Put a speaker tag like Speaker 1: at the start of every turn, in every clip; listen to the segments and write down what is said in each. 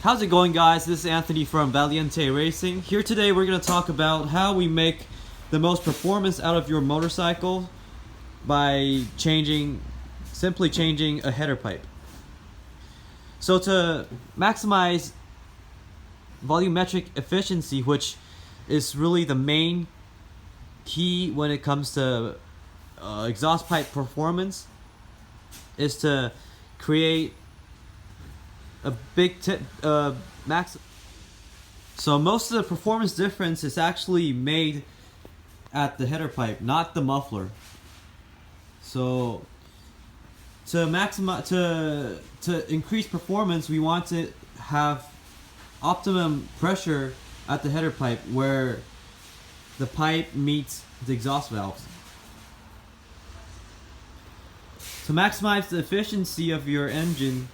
Speaker 1: How's it going, guys? This is Anthony from Valiente Racing. Here today we're going to talk about how we make the most performance out of your motorcycle by simply changing a header pipe. So to maximize volumetric efficiency, which is really the main key when it comes to exhaust pipe performance, is to create a big max. So most of the performance difference is actually made at the header pipe, not the muffler. So to maximize, to increase performance, we want to have optimum pressure at the header pipe where the pipe meets the exhaust valves. To maximize the efficiency of your engine,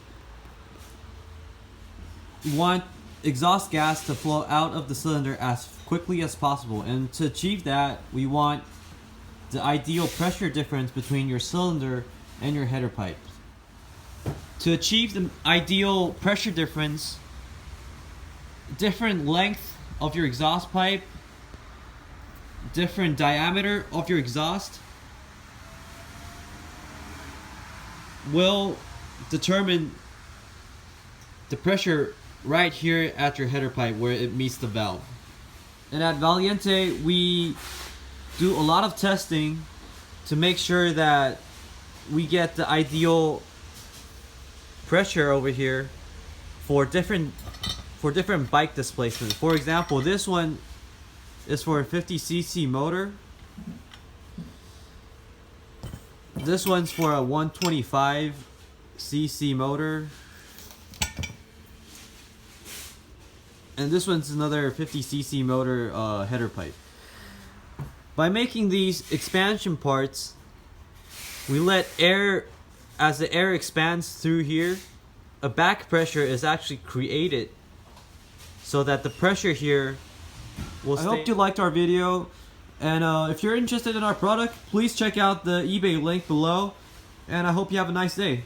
Speaker 1: you want exhaust gas to flow out of the cylinder as quickly as possible, and to achieve that we want the ideal pressure difference between your cylinder and your header pipe. To achieve the ideal pressure difference, different length of your exhaust pipe, different diameter of your exhaust will determine the pressure right here at your header pipe where it meets the valve. And at Valiente, we do a lot of testing to make sure that we get the ideal pressure over here for different bike displacement. For example, this one is for a 50cc motor. This one's for a 125cc motor. And this one's another 50cc motor header pipe. By making these expansion parts, we let air, as the air expands through here, a back pressure is actually created so that the pressure here will stay. I hope you liked our video, and if you're interested in our product, please check out the eBay link below, and I hope you have a nice day.